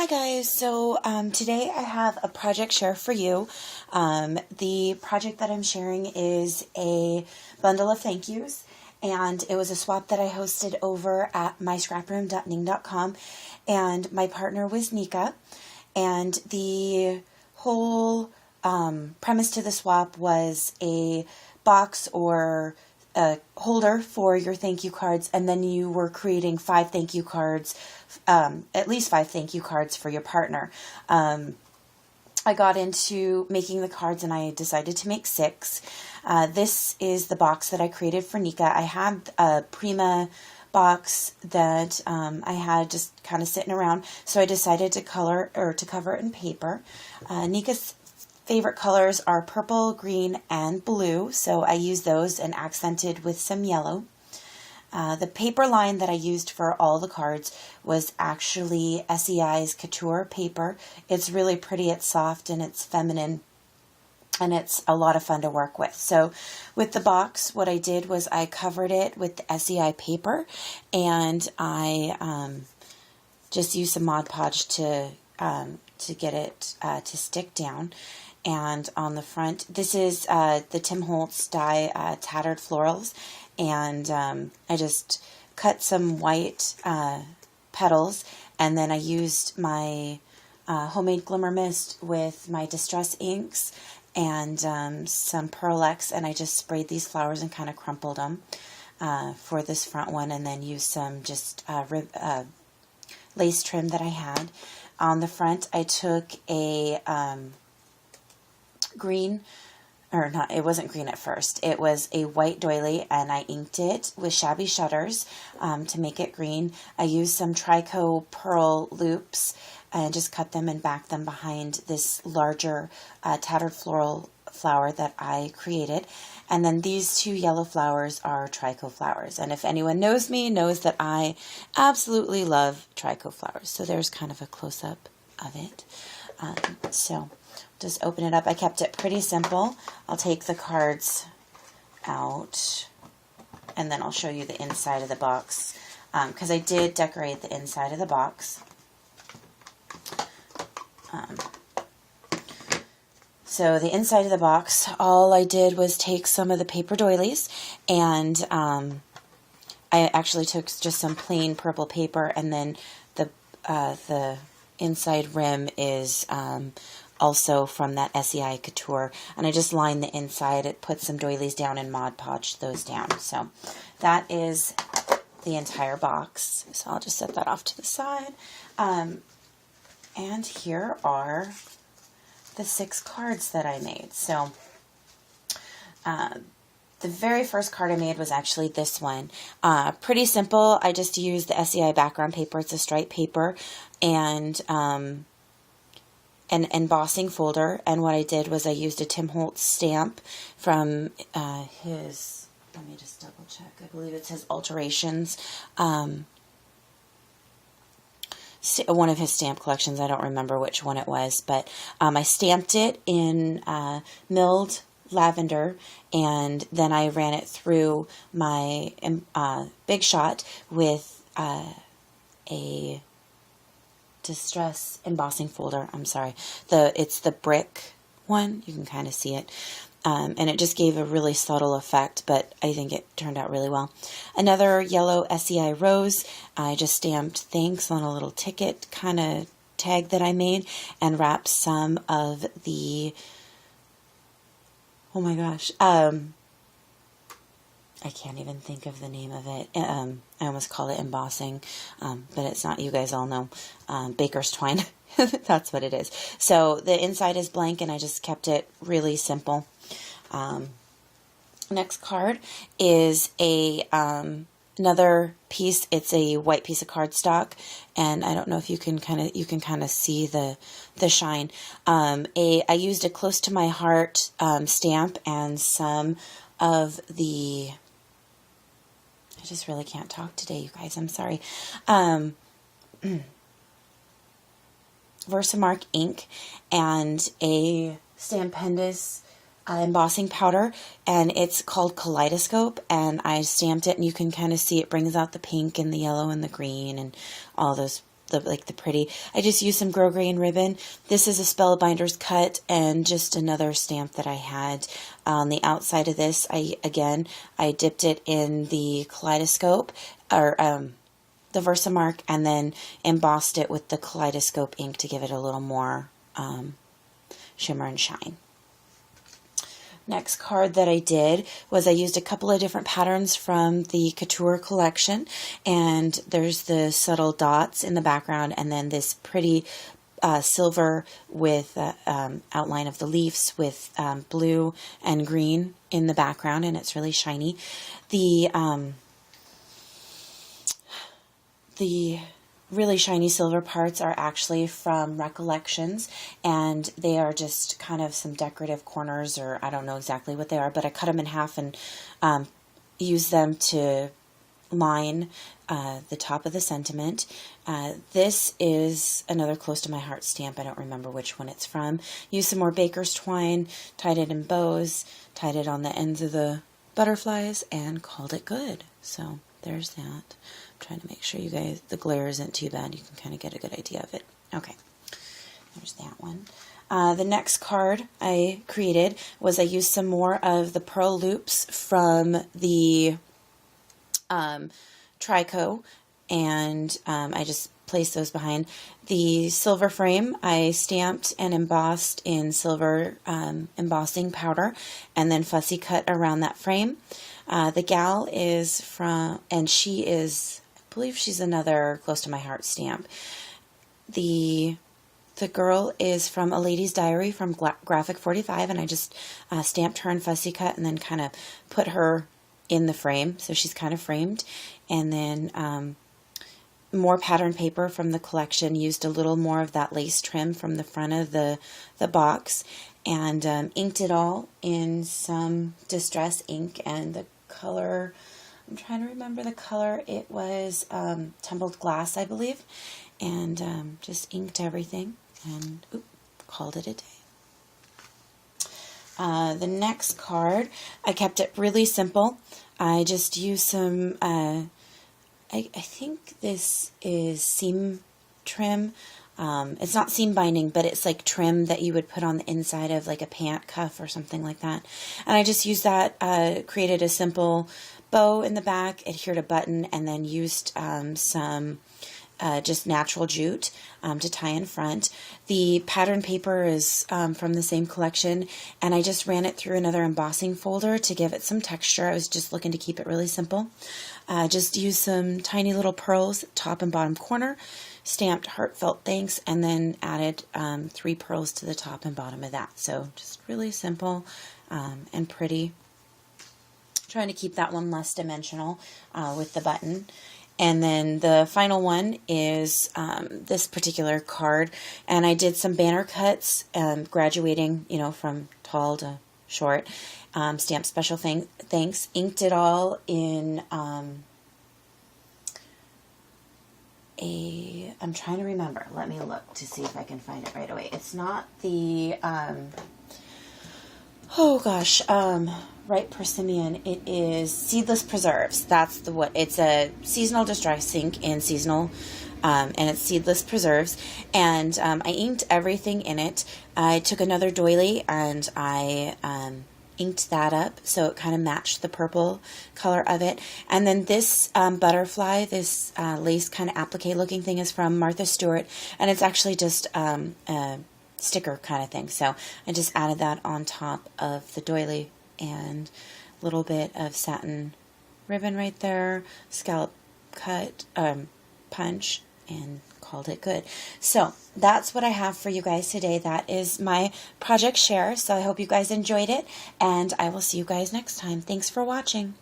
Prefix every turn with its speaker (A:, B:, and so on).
A: Hi guys, so today I have a project share for you. The project that I'm sharing is a bundle of thank yous, and it was a swap that I hosted over at myscraproom.ning.com, and my partner was Nica, and the whole premise to the swap was a box or a holder for your thank you cards, and then you were creating 5 thank you cards, at least 5 thank you cards for your partner. I got into making the cards and I decided to make 6. This is the box that I created for Nica. I had a Prima box that I had just kind of sitting around, so I decided to cover it in paper. Nica's favorite colors are purple, green, and blue, so I used those and accented with some yellow. The paper line that I used for all the cards was actually SEI's Couture paper. It's really pretty, it's soft, and it's feminine, and it's a lot of fun to work with. So with the box, what I did was I covered it with the SEI paper, and I just used some Mod Podge to get it to stick down. And on the front, this is the Tim Holtz die Tattered Florals, and I just cut some white petals, and then I used my homemade glimmer mist with my Distress inks and some Pearl X, and I just sprayed these flowers and kind of crumpled them for this front one, and then used some just lace trim that I had. On the front, I took a green, or not, it wasn't green at first. It was a white doily, and I inked it with Shabby Shutters to make it green. I used some Trico pearl loops and just cut them and backed them behind this larger tattered floral flower that I created. And then these 2 yellow flowers are Trico flowers. And if anyone knows me, knows that I absolutely love Trico flowers. So there's kind of a close-up of it. So just open it up. I kept it pretty simple. I'll take the cards out, and then I'll show you the inside of the box, because I did decorate the inside of the box. So the inside of the box, all I did was take some of the paper doilies, and I actually took just some plain purple paper, and then the inside rim is also from that SEI Couture, and I just lined the inside. It put some doilies down and Mod Podged those down. So that is the entire box. So I'll just set that off to the side. And here are the 6 cards that I made. So the very first card I made was actually this one. Pretty simple. I just used the SEI background paper. It's a striped paper, and an embossing folder. And what I did was I used a Tim Holtz stamp from his, let me just double check, I believe it's his Alterations, one of his stamp collections. I don't remember which one it was, but I stamped it in milled lavender, and then I ran it through my Big Shot with a Distress embossing folder. I'm sorry, it's the brick one. You can kind of see it, and it just gave a really subtle effect, but I think it turned out really well. Another yellow SEI rose. I just stamped thanks on a little ticket kind of tag that I made, and wrapped some of the, oh my gosh, I can't even think of the name of it. I almost call it embossing, but it's not. You guys all know baker's twine. That's what it is. So the inside is blank, and I just kept it really simple. Next card is a another piece. It's a white piece of cardstock, and I don't know if you can kind of see the shine. I used a close to my heart stamp and some of the, I just really can't talk today, you guys. I'm sorry. Versamark ink and a Stampendous embossing powder, and it's called Kaleidoscope, and I stamped it, and you can kind of see it brings out the pink and the yellow and the green and all those the pretty. I just used some grosgrain ribbon. This is a Spellbinders cut and just another stamp that I had. On the outside of this, I dipped it in the Kaleidoscope, or the Versamark, and then embossed it with the Kaleidoscope ink to give it a little more shimmer and shine. Next card that I did was I used a couple of different patterns from the Couture collection, and there's the subtle dots in the background, and then this pretty silver with outline of the leaves with blue and green in the background, and it's really shiny. The really shiny silver parts are actually from Recollections, and they are just kind of some decorative corners, or I don't know exactly what they are, but I cut them in half and use them to line the top of the sentiment. This is another close to my heart stamp. I don't remember which one it's from. Used some more baker's twine, tied it in bows, tied it on the ends of the butterflies, and called it good. So there's that. I'm trying to make sure you guys, the glare isn't too bad. You can kind of get a good idea of it. Okay, there's that one. The next card I created was I used some more of the pearl loops from the Trico, and I just placed those behind. The silver frame I stamped and embossed in silver embossing powder, and then fussy cut around that frame. The gal is from, and she is, I believe she's another close to my heart stamp. The girl is from A Lady's Diary from Graphic 45, and I just stamped her and fussy cut and then kind of put her in the frame, so she's kind of framed. And then more pattern paper from the collection, used a little more of that lace trim from the front of the box, and inked it all in some distress ink, and the color, I'm trying to remember the color, it was Tumbled Glass, I believe, and just inked everything and called it a day. The next card, I kept it really simple. I just used some, I think this is seam trim. It's not seam binding, but it's like trim that you would put on the inside of like a pant cuff or something like that. And I just used that, created a simple bow in the back, adhered a button, and then used some just natural jute to tie in front. The pattern paper is from the same collection, and I just ran it through another embossing folder to give it some texture. I was just looking to keep it really simple. Just used some tiny little pearls, top and bottom corner, stamped heartfelt thanks, and then added 3 pearls to the top and bottom of that. So just really simple and pretty. Trying to keep that one less dimensional with the button. And then the final one is this particular card, and I did some banner cuts, graduating, from tall to short, stamped special thanks, inked it all in I'm trying to remember, let me look to see if I can find it right away. It's not the, Right Persimmon. It is Seedless Preserves. That's it's a seasonal distress ink in seasonal, and it's Seedless Preserves. And I inked everything in it. I took another doily and I inked that up so it kind of matched the purple color of it. And then this butterfly, this lace kind of applique looking thing, is from Martha Stewart, and it's actually just a sticker kind of thing. So I just added that on top of the doily, and a little bit of satin ribbon right there, scallop cut, punch, and called it good. So that's what I have for you guys today. That is my project share. So I hope you guys enjoyed it, and I will see you guys next time. Thanks for watching.